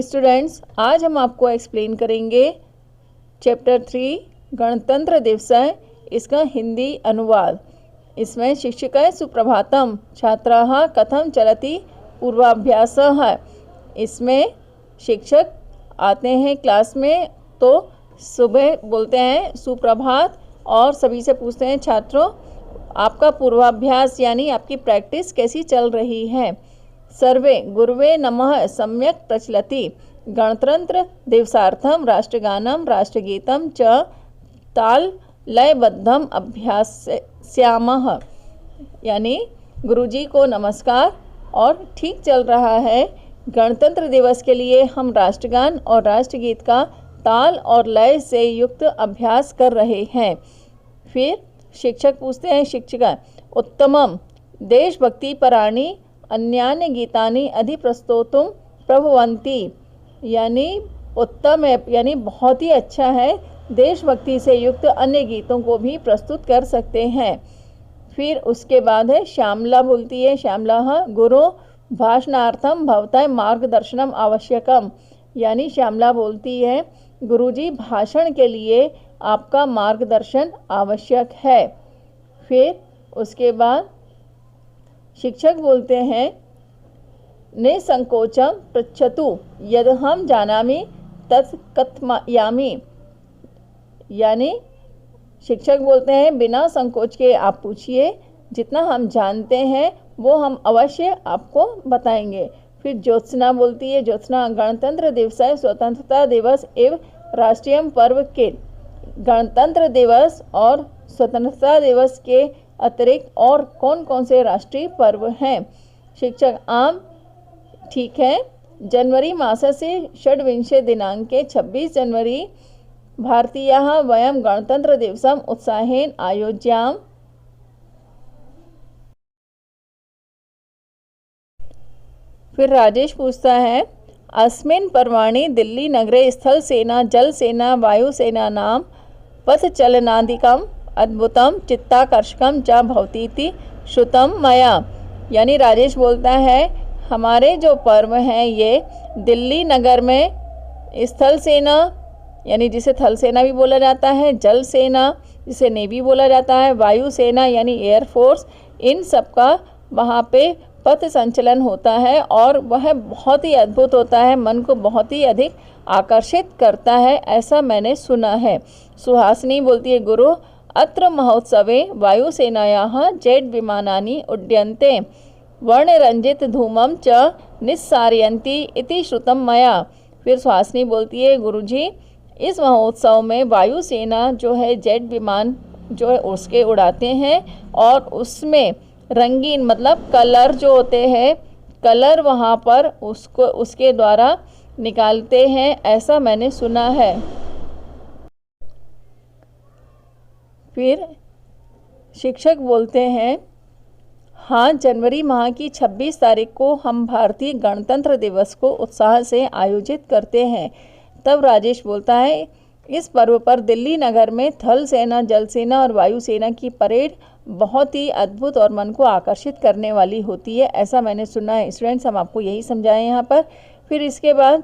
Students, आज हम आपको एक्सप्लेन करेंगे चैप्टर 3 गणतंत्र दिवस है, इसका हिंदी अनुवाद। इसमें शिक्षिका सुप्रभातम छात्राः कथम चलति पूर्वाभ्यासः है। इसमें शिक्षक आते हैं क्लास में तो सुबह बोलते हैं सुप्रभात और सभी से पूछते हैं छात्रों आपका पूर्वाभ्यास यानी आपकी प्रैक्टिस कैसी चल रही है। सर्वे गुरुवे नमः सम्यक प्रचलति। गणतंत्र दिवसार्थम राष्ट्रगानम राष्ट्रगीतम च ताल लयबद्धम अभ्यास्यामः। यानी गुरुजी को नमस्कार और ठीक चल रहा है। गणतंत्र दिवस के लिए हम राष्ट्रगान और राष्ट्रगीत का ताल और लय से युक्त अभ्यास कर रहे हैं। फिर शिक्षक पूछते हैं शिक्षिका उत्तमम देशभक्ति पराणी अन्यान्य गीतानि अधिप्रस्तोतुम प्रभवन्ति। यानी उत्तम है यानी बहुत ही अच्छा है, देशभक्ति से युक्त अन्य गीतों को भी प्रस्तुत कर सकते हैं। फिर उसके बाद है श्यामला बोलती है श्यामला गुरु भाषणार्थम भवतः मार्गदर्शनम आवश्यकम। यानी श्यामला बोलती है गुरुजी भाषण के लिए आपका मार्गदर्शन आवश्यक है। फिर उसके बाद शिक्षक बोलते हैं निसंकोचम पृच्छतु यदहम जानामि तत् कथयामि। यानी शिक्षक बोलते हैं बिना संकोच के आप पूछिए, जितना हम जानते हैं वो हम अवश्य आपको बताएंगे। फिर ज्योत्सना बोलती है ज्योत्सना गणतंत्र दिवस है स्वतंत्रता दिवस एवं राष्ट्रीय पर्व के। गणतंत्र दिवस और स्वतंत्रता दिवस के अतिरिक्त और कौन कौन से राष्ट्रीय पर्व हैं। शिक्षक आम ठीक है। जनवरी मास से षड्विंशे दिनांके 26 जनवरी भारतीयाः वयं गणतंत्र दिवसम उत्साहेन आयोज्याम। फिर राजेश पूछता है अस्मिन् पर्वाणि दिल्ली नगरे स्थल सेना जल सेना वायुसेना नाम पथचलनादिकम अद्भुतम चित्ताकर्षकम च भवतीति श्रुतम मया। यानी राजेश बोलता है हमारे जो पर्व हैं ये दिल्ली नगर में स्थल सेना यानी जिसे थल सेना भी बोला जाता है, जल सेना जिसे नेवी बोला जाता है, वायु सेना यानी एयरफोर्स, इन सब का वहाँ पे पथ संचलन होता है और वह बहुत ही अद्भुत होता है, मन को बहुत ही अधिक आकर्षित करता है, ऐसा मैंने सुना है। सुहासिनी बोलती है गुरु अत्र महोत्सवे वायुसेनायाः जेट विमानानि उड्यन्ते वर्णरंजित धूमं च निस्सारयन्ति इति श्रुतम मया। फिर सुहासिनी बोलती है गुरुजी इस महोत्सव में वायुसेना जो है जेट विमान जो है उसके उड़ाते हैं और उसमें रंगीन मतलब कलर जो होते हैं कलर वहाँ पर उसको उसके द्वारा निकालते हैं, ऐसा मैंने सुना है। फिर शिक्षक बोलते हैं हाँ जनवरी माह की 26 तारीख को हम भारतीय गणतंत्र दिवस को उत्साह से आयोजित करते हैं। तब राजेश बोलता है इस पर्व पर दिल्ली नगर में थल सेना जल सेना और वायु सेना की परेड बहुत ही अद्भुत और मन को आकर्षित करने वाली होती है, ऐसा मैंने सुना है। स्टूडेंट्स हम आपको यही समझाएं यहाँ पर। फिर इसके बाद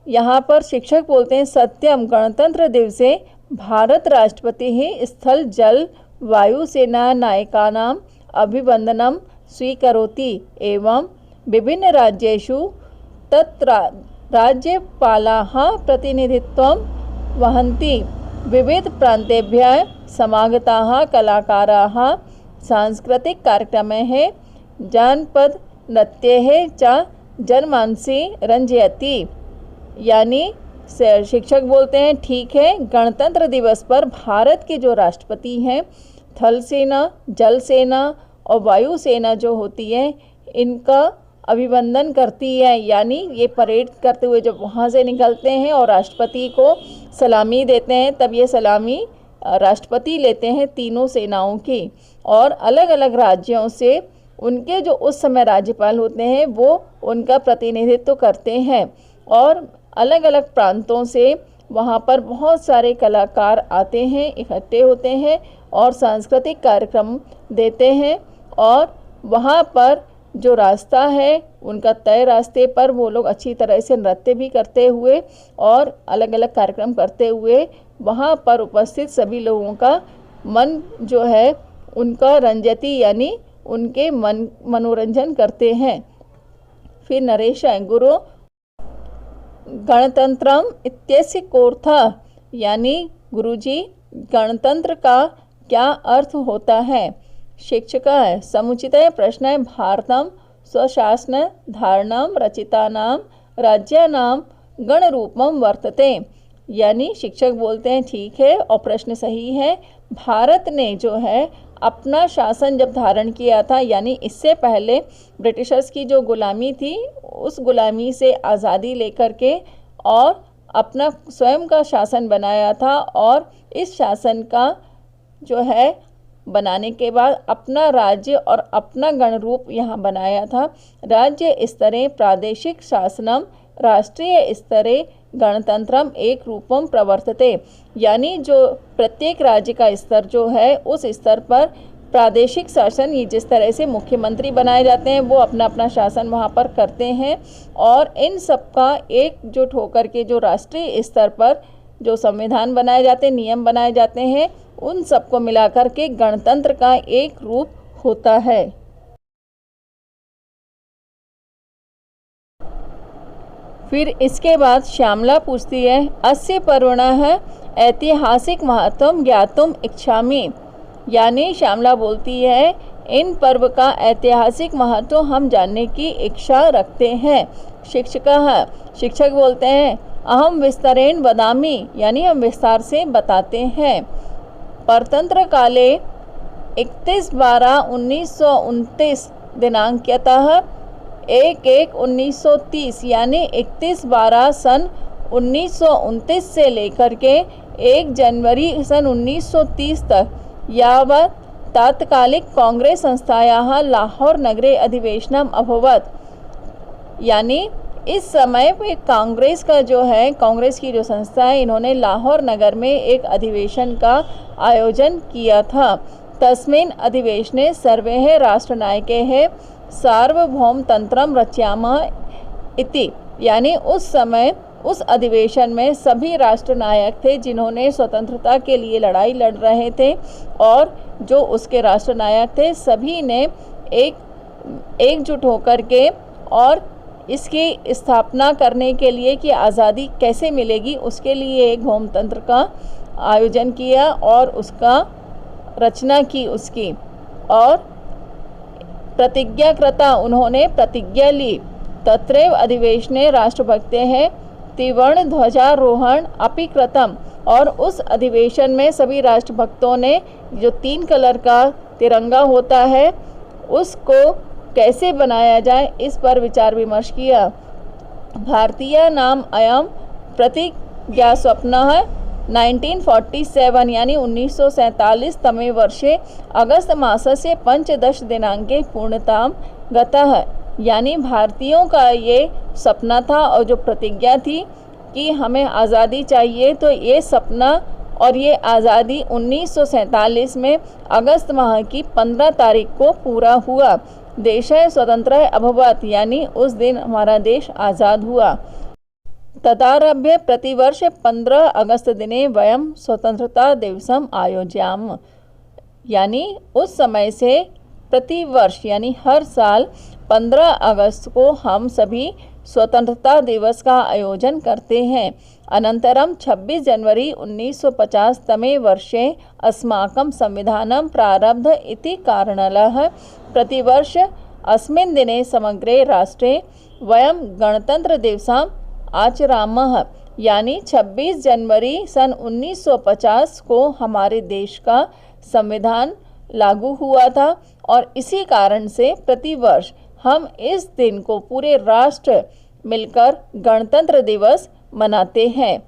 यहाँ पर शिक्षक बोलते हैं सत्यम गणतंत्र दिवसे भारत राष्ट्रपति ही स्थल जल वायु सेना नायकानां अभिवंदनम स्वीकरोति एवं विभिन्न राज्येषु तत्र राज्यपालाः प्रतिनिधित्वं वहन्ति। विविध प्रान्तेभ्यः समागताः कलाकाराः सांस्कृतिक कार्यक्रमैः जानपद नृत्यैः च जनमानसी रंजयति। यानी शिक्षक बोलते हैं ठीक है गणतंत्र दिवस पर भारत के जो राष्ट्रपति हैं थल सेना जल सेना और वायु सेना जो होती है इनका अभिवंदन करती है। यानी ये परेड करते हुए जब वहाँ से निकलते हैं और राष्ट्रपति को सलामी देते हैं तब ये सलामी राष्ट्रपति लेते हैं तीनों सेनाओं की। और अलग अलग राज्यों से उनके जो उस समय राज्यपाल होते हैं वो उनका प्रतिनिधित्व करते हैं और अलग अलग प्रांतों से वहाँ पर बहुत सारे कलाकार आते हैं, इकट्ठे होते हैं और सांस्कृतिक कार्यक्रम देते हैं और वहाँ पर जो रास्ता है उनका तय रास्ते पर वो लोग अच्छी तरह से नृत्य भी करते हुए और अलग अलग कार्यक्रम करते हुए वहाँ पर उपस्थित सभी लोगों का मन जो है उनका रंजती यानी उनके मनोरंजन करते हैं। फिर नरेश गुरु गणतंत्रम इत्यस्य कोऽर्थः, यानी गुरुजी गणतंत्र का क्या अर्थ होता है। शिक्षक समुचित प्रश्न है भारतम स्वशासन धारणम रचितानां राज्यानां गणरूपम वर्तते, यानी शिक्षक बोलते हैं ठीक है और प्रश्न सही है। भारत ने जो है अपना शासन जब धारण किया था, यानी इससे पहले ब्रिटिशर्स की जो गुलामी थी उस गुलामी से आज़ादी लेकर के और अपना स्वयं का शासन बनाया था, और इस शासन का जो है बनाने के बाद अपना राज्य और अपना गणरूप यहाँ बनाया था। राज्य स्तरे प्रादेशिक शासनम राष्ट्रीय स्तरे गणतंत्रम एक रूपम प्रवर्तते, यानी जो प्रत्येक राज्य का स्तर जो है उस स्तर पर प्रादेशिक शासन, ये जिस तरह से मुख्यमंत्री बनाए जाते हैं वो अपना अपना शासन वहाँ पर करते हैं, और इन सब का एकजुट होकर के जो राष्ट्रीय स्तर पर जो संविधान बनाए जाते हैं, नियम बनाए जाते हैं, उन सबको मिलाकर के गणतंत्र का एक रूप होता है। फिर इसके बाद श्यामला पूछती है अस्य पर्वणः ऐतिहासिक महत्वम ज्ञातुम इच्छामि, यानी श्यामला बोलती है इन पर्व का ऐतिहासिक महत्व हम जानने की इच्छा रखते हैं। शिक्षक बोलते हैं अहम विस्तरेण वदामि, यानी हम विस्तार से बताते हैं। परतंत्र काले 31/12/1929 दिनांकतः 1/1/1930, यानी 31/12 सन 1929 से लेकर के 1 जनवरी सन 1930 तक यावत् तात्कालिक कांग्रेस संस्थायाः लाहौर नगरे अधिवेशनम अभवत्, यानी इस समय पे कांग्रेस का जो है, कांग्रेस की जो संस्था है, इन्होंने लाहौर नगर में एक अधिवेशन का आयोजन किया था। तस्मिन् अधिवेशने सर्वे राष्ट्रनायके सार्वभौम तंत्रम रचयामः इति, यानी उस समय उस अधिवेशन में सभी राष्ट्रनायक थे जिन्होंने स्वतंत्रता के लिए लड़ाई लड़ रहे थे, और जो उसके राष्ट्रनायक थे सभी ने एकजुट होकर के और इसकी स्थापना करने के लिए कि आज़ादी कैसे मिलेगी उसके लिए एक भौमतंत्र का आयोजन किया और उसका रचना की उसकी, और प्रतिज्ञाकृता उन्होंने प्रतिज्ञा ली। तत्रैव अधिवेशने राष्ट्रभक्तेः त्रिवर्ण ध्वजारोहण अपि कृतम, और उस अधिवेशन में सभी राष्ट्रभक्तों ने जो 3 कलर का तिरंगा होता है उसको कैसे बनाया जाए इस पर विचार विमर्श किया। भारतीय नाम अयम प्रतिज्ञा स्वप्नः 1947, यानी 1947 तमे वर्षे अगस्त मासस्य 15 दिनांके पूर्णतां गतः, यानी भारतीयों का ये सपना था और जो प्रतिज्ञा थी कि हमें आज़ादी चाहिए, तो ये सपना और ये आज़ादी 1947 में अगस्त माह की 15 तारीख को पूरा हुआ। देशः स्वतंत्रः अभवत्, यानी उस दिन हमारा देश आज़ाद हुआ। तदारभ्य प्रतिवर्ष 15 अगस्त दिने वयं स्वतंत्रता दिवसम आयोज्याम, यानी उस समय से प्रतिवर्ष यानी हर साल 15 अगस्त को हम सभी स्वतंत्रता दिवस का आयोजन करते हैं। अनंतरम 26 जनवरी 1950 तमे वर्षे अस्माकं संविधानं प्रारब्ध इति कारणतः प्रतिवर्ष अस्मिन् दिने समग्रे राष्ट्रे वयं गणतंत्र दिवसम् आचरामः, यानी 26 जनवरी सन 1950 को हमारे देश का संविधान लागू हुआ था, और इसी कारण से प्रतिवर्ष हम इस दिन को पूरे राष्ट्र मिलकर गणतंत्र दिवस मनाते हैं।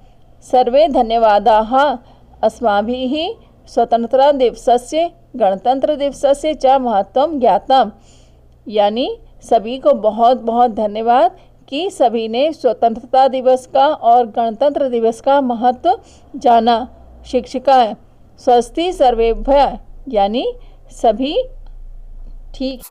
सर्वे धन्यवादाः अस्माभिः स्वतंत्रता दिवसस्य गणतंत्र दिवसस्य च महत्वं ज्ञातम्, यानी सभी को बहुत बहुत धन्यवाद कि सभी ने स्वतंत्रता दिवस का और गणतंत्र दिवस का महत्व जाना। शिक्षिका स्वस्ति सर्वेभ्यः, यानी सभी ठीक।